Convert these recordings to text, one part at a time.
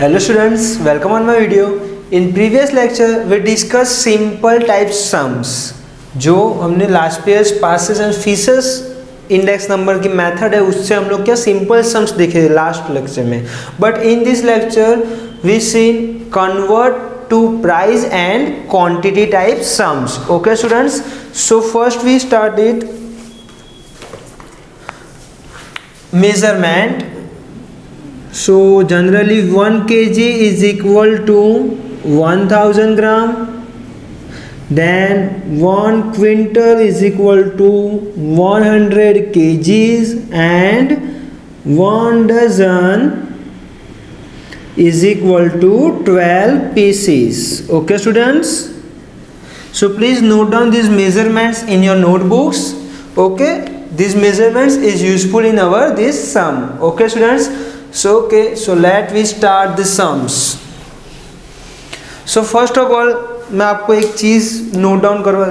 Hello students, welcome on my video. In previous lecture we discussed simple type sums. जो हमने last year Paasche's and Fisher's index number की method है उससे हम लोग क्या सिंपल सम्स देखे लास्ट लेक्चर में. But in this lecture we seen convert to price and quantity type sums. Okay students, so first we started measurement. So generally 1 kg is equal to 1000 gram, then 1 quintal is equal to 100 kgs and 1 dozen is equal to 12 pieces. Okay students, so please note down these measurements in your notebooks. Okay, these measurements is useful in our this sum. Okay students, so let we start the sums. So first of all मैं आपको एक चीज़ note down करवा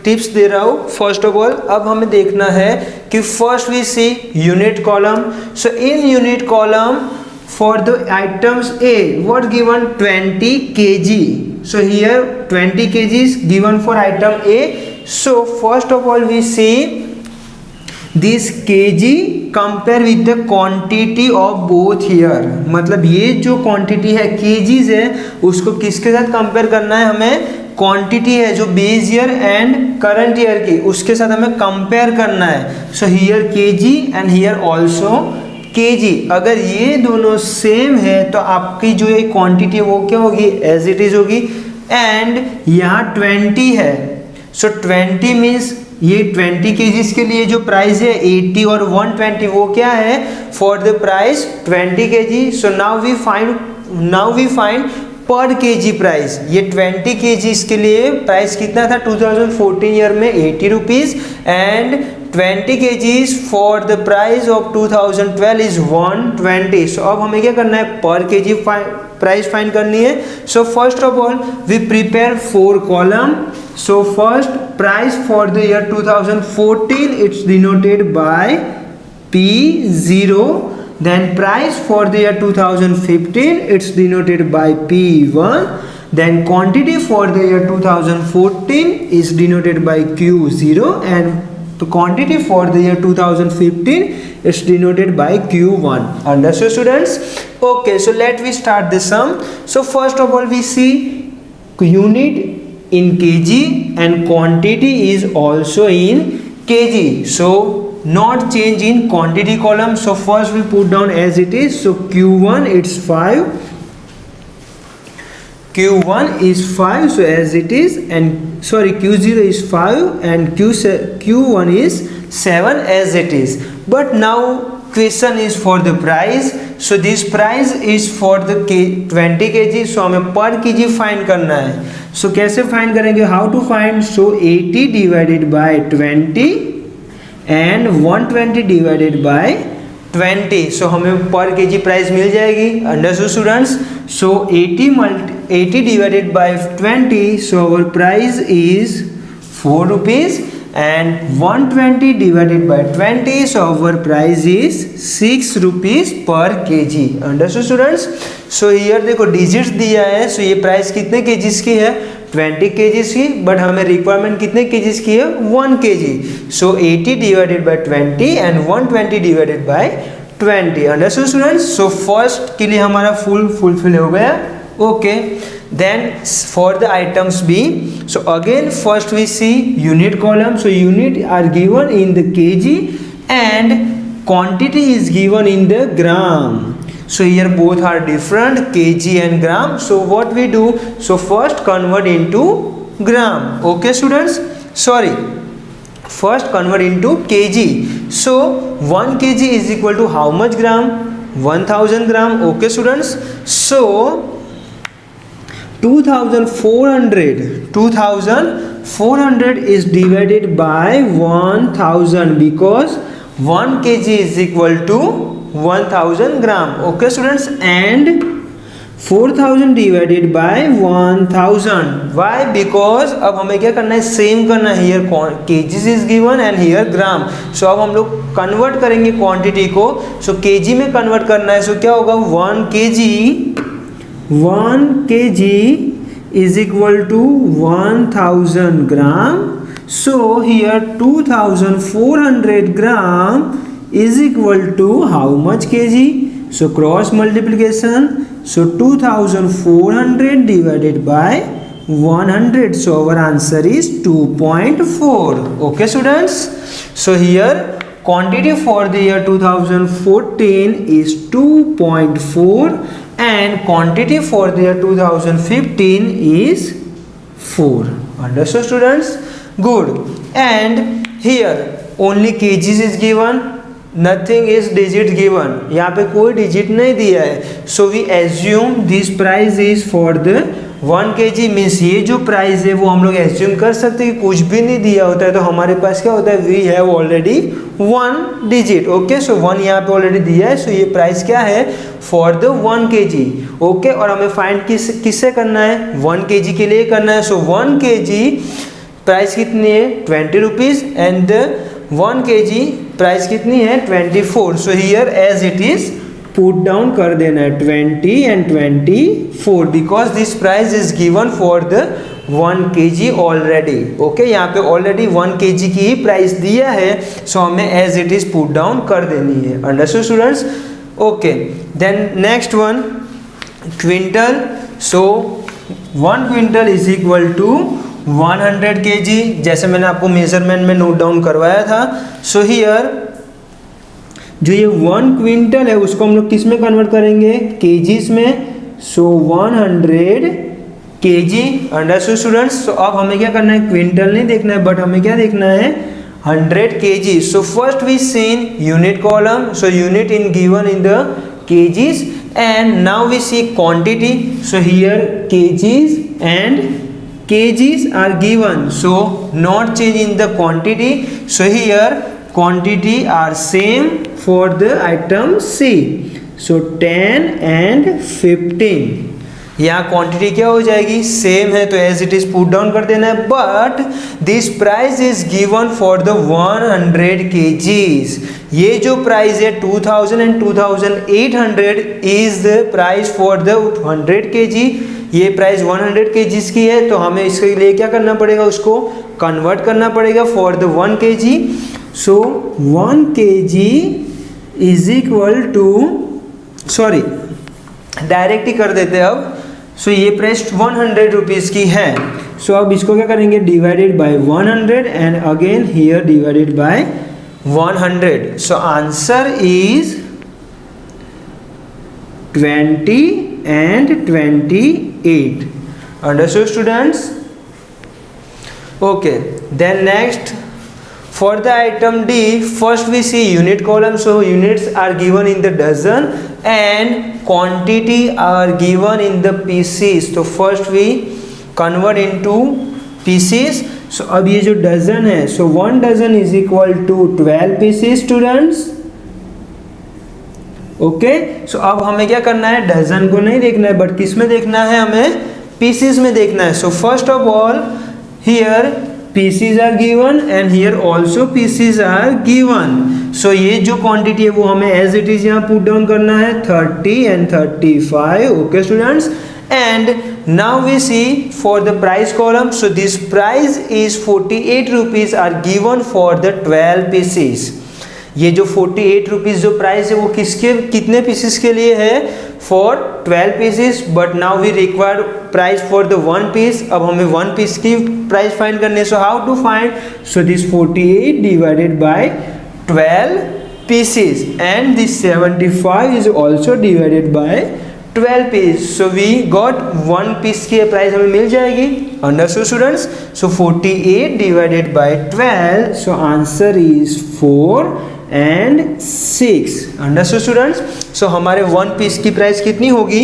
tips दे रहा हूँ. First of all अब हमें देखना है कि first we see unit column. So in unit column for the items A what given 20 kg. So here 20 kg is given for item A. So first of all we see this kg compare with the quantity of both here. मतलब ये जो quantity है kgs है उसको किसके साथ compare करना है हमें. क्वांटिटी है जो base year and current year की उसके साथ हमें कंपेयर करना है. So here kg and here also kg. अगर ये दोनों सेम है तो आपकी जो ये क्वांटिटी वो क्या होगी एज इट इज होगी. एंड यहाँ 20 है. सो 20 मीन्स ये 20 kgs के लिए जो प्राइस है 80 और 120 वो क्या है for the price 20 kg. So now we find per kg price. ये 20 kgs के लिए प्राइस कितना था 2014 ईयर में 80 rupees and 20 kgs for the price of 2012 is 120. सो अब हमें क्या करना है पर केजी प्राइस फाइंड करनी है. So first of all we prepare 4 column. So first price for the year 2014 it's denoted by P0. Then price for the year 2015 it's denoted by P1. Then quantity for the year 2014 is denoted by Q0 and the quantity for the year 2015 is denoted by Q1. Understood students? Okay, so let we start the sum. So first of all we see unit in kg and quantity is also in kg. So not change in quantity column. So first we put down as it is. So Q1 it's 5. Q1 is 5. So as it is, and sorry Q0 is 5 and Q1 is 7 as it is. But now question is for the price. So this price is for the 20 kg. So हमें per kg find करना है. So कैसे find करेंगे? How to find? So 80 divided by 20 and 120 divided by 20. So हमें पर kg price मिल जाएगी. Understood students. So 80 divided by 20. So our price is 4 rupees and 120 divided by 20. So our price is 6 rupees per kg. Understood students. So here देखो digits दिया है. सो ये price कितने KGs की है 20 kgs की. बट हमें रिक्वायरमेंट कितने kgs की है 1 kg. सो 80 divided by 20 and 120 divided by 20. Understood students. So first के लिए हमारा फुलफिल हो गया. Okay, then for the items B. So again first we see unit column. So unit are given in the kg and quantity is given in the gram. So here both are different, kg and gram. So what we do? So first convert into gram. Okay students, sorry, first convert into kg. So 1 kg is equal to how much gram? 1000 gram. Okay students, so 2400 is divided by 1000 because 1 kg is equal to 1000 gram. Okay students, and 4000 divided by 1000. Why? Because अब हमें क्या करना है same करना है. here kgs is given and here gram. So अब हम लोग कन्वर्ट करेंगे क्वांटिटी को. So kg में कन्वर्ट करना है. So क्या होगा 1 kg 1 kg is equal to 1000 gram. So here 2400 gram is equal to how much kg? So cross multiplication. So 2400 divided by 100. So our answer is 2.4. Okay students. So here quantity for the year 2014 is 2.4 and quantity for the year 2015 is 4. Understood students? Good. And here only kgs is given, nothing is digit given. यहाँ पे कोई digit नहीं दिया है. So we assume this price is for the 1 kg. Means ये जो price है वो हम लोग एज्यूम कर सकते हैं कि कुछ भी नहीं दिया होता है तो हमारे पास क्या होता है, we have already 1 digit. Okay, so 1 यहाँ पे ऑलरेडी दिया है. सो ये प्राइस क्या है फॉर द 1 kg. ओके, और हमें फाइंड किससे करना है, 1 kg के लिए करना है. सो 1 kg प्राइस कितनी है 20 रुपीज़ एंड 1 kg प्राइस कितनी है 24. So here as it is put down कर देना है 20 and 24 because this price is given for the 1 kg already. Okay, यहाँ पे ऑलरेडी 1 kg की ही प्राइस दिया है. सो हमें as it is put down कर देनी है. Understood students? Okay, then next one quintal. So 1 quintal is equal to 100 kg, जैसे मैंने आपको मेजरमेंट में नोट डाउन करवाया था. सो हियर जो ये 1 क्विंटल है उसको हम लोग किस में कन्वर्ट करेंगे, केजीज में. So 100 kg. Understood students? So अब हमें क्या करना है, क्विंटल नहीं देखना है बट हमें क्या देखना है 100 kg. So first we seen unit column. So unit in given in the kgs and now we see quantity. So here kgs and kgs are given, so not change in the quantity. So here quantity are same for the item C. So 10 and 15. यहाँ quantity क्या हो जाएगी, same है तो as it is put down कर देना है. But this price is given for the 100 kgs. ये जो प्राइस है 2000 and 2800 is the price for the 100 kg. ये प्राइस 100 kgs की है तो हमें इसके लिए क्या करना पड़ेगा, उसको कन्वर्ट करना पड़ेगा for the 1 kg. So 1 kg is equal to, sorry direct ही कर देते हैं अब. सो ये प्राइस 100 रुपीज़ की है. सो अब इसको क्या करेंगे, divided by 100 and again here divided by 100. So answer is 20 and 28. Understood students? Okay, then next for the item D, first we see unit column. So units are given in the dozen and quantity are given in the pieces. So first we convert into pieces. So अब ये जो dozen है, so 1 dozen is equal to 12 pieces students. Okay, सो अब हमें क्या करना है, dozen को नहीं देखना है बट किस में देखना है, हमें पीसीज में देखना है. So first of all here pieces are given and here also pieces are given. So ये जो क्वांटिटी है वो हमें एज इट इज यहाँ पुट डाउन करना है 30 and 35. Okay students, and now we see for the price column. So this price is 48 rupees are given for the 12 pieces. ये जो 48 रुपीज़ जो प्राइस है वो किसके कितने पीसेस के लिए है, for 12 pieces. But now we require price for the 1 piece. अब हमें 1 पीस की प्राइस फाइंड करनी है. So how to find, so this 48 divided by 12 pieces and this 75 is also divided by 12 piece. So we got 1 piece की price हमें मिल जाएगी. Understood students? So 48 divided by 12. So answer is 4 and 6. Understood students? सो हमारे 1 piece की price कितनी होगी,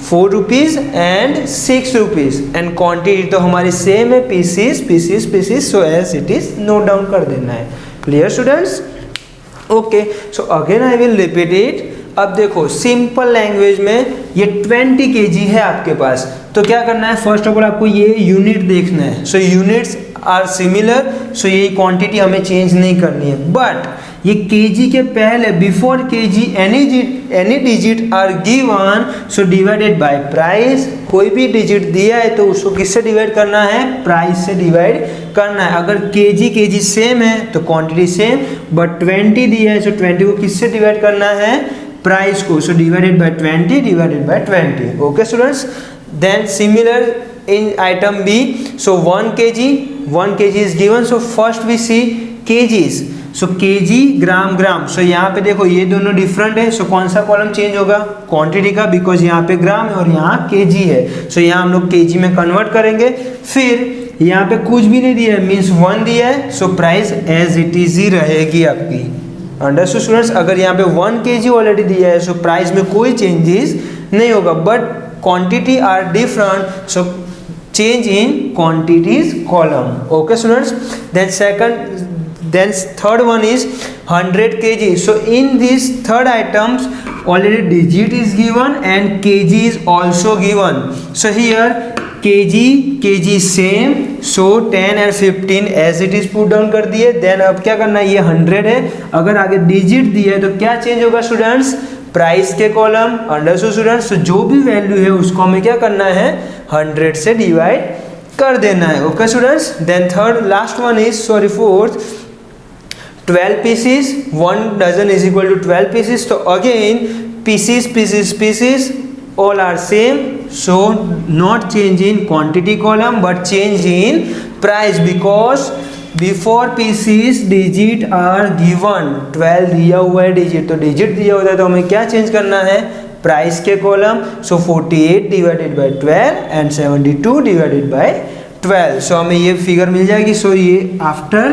4 rupees and 6 rupees. And quantity तो हमारी सेम है, pieces pieces pieces. So as it is note down कर देना है. Clear students? Okay, so again I will repeat it. अब देखो सिंपल लैंग्वेज में ये 20 kg है आपके पास, तो क्या करना है, फर्स्ट ऑफ ऑल आपको ये यूनिट देखना है. सो यूनिट्स आर सिमिलर, सो ये क्वांटिटी हमें चेंज नहीं करनी है। बट ये केजी के पहले before KG any digit are given, so divided by price. कोई भी डिजिट दिया है तो उसको किससे डिवाइड करना है, प्राइस से डिवाइड करना है। अगर केजी सेम है तो क्वांटिटी सेम, बट 20 दिया है, सो 20 को किससे डिवाइड करना है, प्राइस को, so divided by 20 divided by 20। Okay students, then similar in item B, so 1 kg is given, so first we see kgs, so kg gram, so यहाँ पे देखो ये दोनों डिफरेंट है, so कौन सा कॉलम चेंज होगा, क्वांटिटी का, बिकॉज यहाँ पे ग्राम है और यहाँ kg है, so यहाँ हम लोग kg में कन्वर्ट करेंगे। फिर यहाँ पे कुछ भी नहीं दिया है, मीन्स 1 दिया है, so price as it is ही रहेगी आपकी। अंडरस्टूड स्टूडेंट्स, अगर यहाँ पे 1 kg ऑलरेडी दिया है, सो प्राइस में कोई चेंजेस नहीं होगा, but quantity are different, so change in quantities column. Okay students, then third one is 100 kg. So in this third items already digit is given and kg is also given, so here kg same, so 10 and 15 as it is put down कर दिए। then अब क्या करना है, ये 100 है, अगर आगे डिजिट दिया है तो क्या चेंज होगा स्टूडेंट्स, प्राइस के कॉलम। अंडरस्टूड स्टूडेंट्स, तो जो भी वैल्यू है उसको हमें क्या करना है, 100 से डिवाइड कर देना है। Okay students, then third last one is fourth 12 pieces, 1 dozen is equal to 12 pieces, तो again pieces all are same, so not change in quantity column but change in price, because before pieces digit are given, 12 दिया हुआ है digit, तो digit दिया होता है तो हमें क्या चेंज करना है, प्राइस के column, so 48 divided by 12 and 72 divided by 12, so हमें ये फिगर मिल जाएगी। सो ये after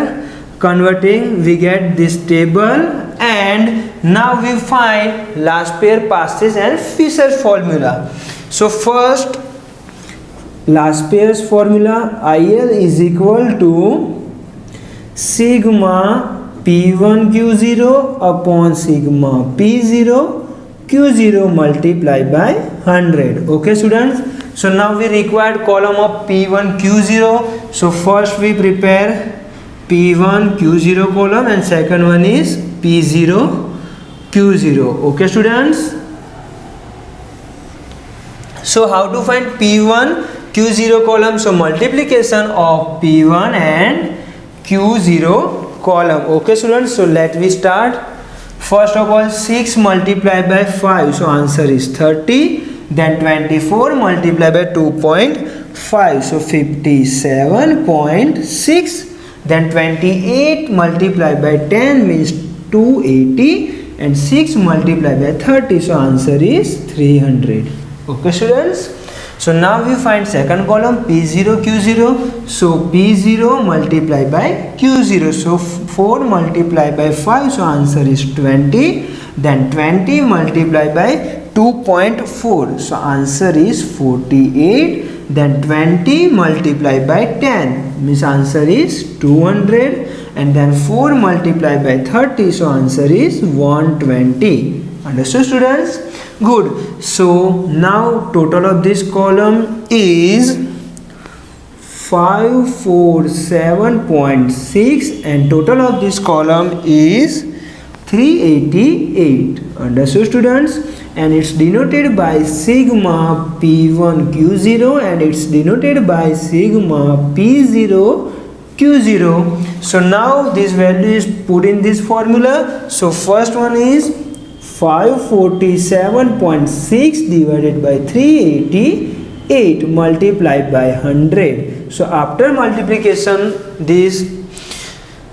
converting we get this table and now we find Laspeyres Paasche's and Fisher formula. So first Laspeyres formula IL is equal to sigma P1 Q0 upon sigma P0 Q0 multiplied by 100. Okay students, so now we required column of P1 Q0, so first we prepare P1 Q0 column and second one is P0 Q0. Okay students, so how to find P1 Q0 column, so multiplication of P1 and Q0 column. Okay students, so let we start. First of all 6 multiplied by 5, so answer is 30, then 24 multiplied by 2.5, so 57.6, then 28 multiplied by 10 means 280, and 6 multiplied by 30, so answer is 300. Okay students, so now we find second column P0 Q0, so P0 multiplied by Q0, so 4 multiplied by 5, so answer is 20, then 20 multiplied by 2.4, so answer is 48, then 20 multiplied by 10 means answer is 200, and then 4 multiplied by 30, so answer is 120. Understood students? Good. So now total of this column is 547.6 and total of this column is 388. Understood students? And it's denoted by sigma P1 Q0 and it's denoted by sigma P0 Q0. So now this value is put in this formula. So first one is 547.6 divided by 388 multiplied by 100. So after multiplication this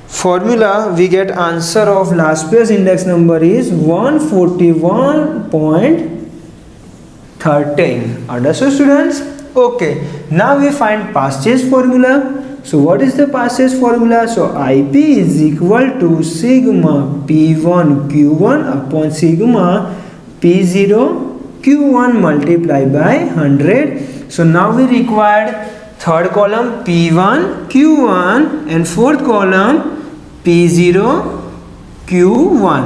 formula we get answer of last pair's index number is 141.13. Understood students? Okay, now we find past change formula. So what is the past change formula? So IP is equal to sigma P1 Q1 upon sigma P0 Q1 multiplied by 100. So now we required third column P1 Q1 and fourth column P0 Q1.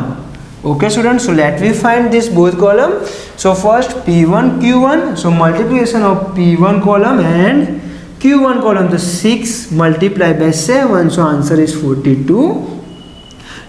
Okay students, so let me find this both column. So first P1 Q1, so multiplication of P1 column and Q1 column, the 6 multiplied by 7, so answer is 42.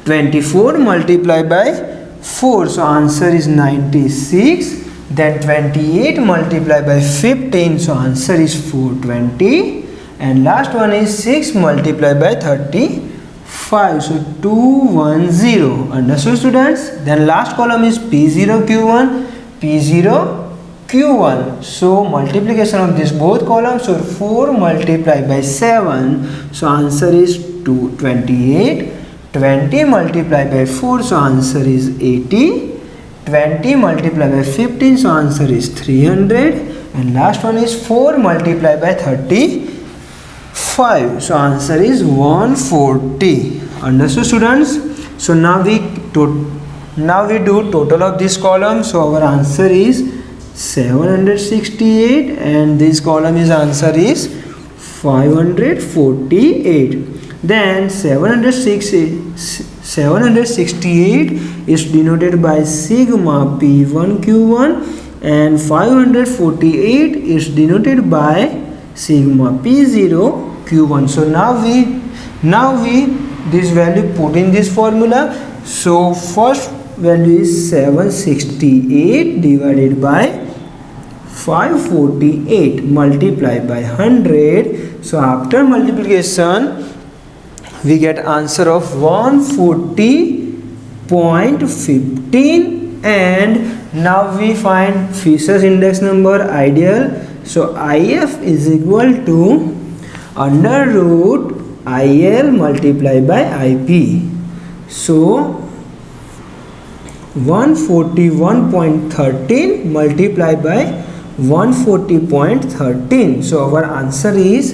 24 multiplied by 4, so answer is 96. Then 28 multiplied by 15, so answer is 420. And last one is 6 multiplied by 35, so 210. Understood, students? Then last column is P0 Q1, P0 Q1. So multiplication of this both columns, so 4 multiplied by 7, so answer is 228. 20 multiplied by 4, so answer is 80. 20 multiplied by 15, so answer is 300. And last one is 4 multiplied by 35, so answer is 140. Understood, students? So now we do total of this column, so our answer is 768, and this column is answer is 548. Then 768 is denoted by sigma P1 Q1, and 548 is denoted by sigma P0 Q1. So now we this value put in this formula. So first value is 768 divided by 548 multiplied by 100. So after multiplication we get answer of 140.15. and now we find Fisher's index number, ideal. So IF is equal to under root IL multiplied by IP. So 141.13 multiplied by 140.13. So our answer is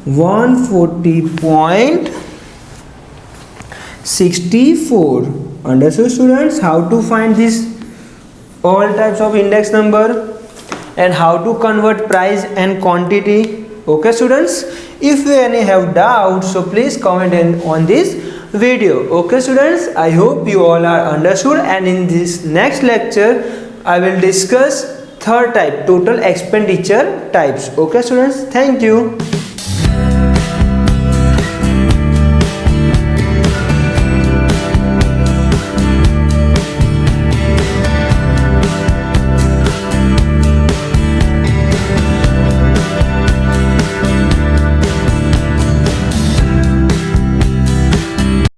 140.64. Understood, students? How to find this all types of index number and how to convert price and quantity. Okay, students? If you any have doubts, so please comment on this video. Okay, students? I hope you all are understood, and in this next lecture I will discuss third type, total expenditure types. Okay, students? Thank you.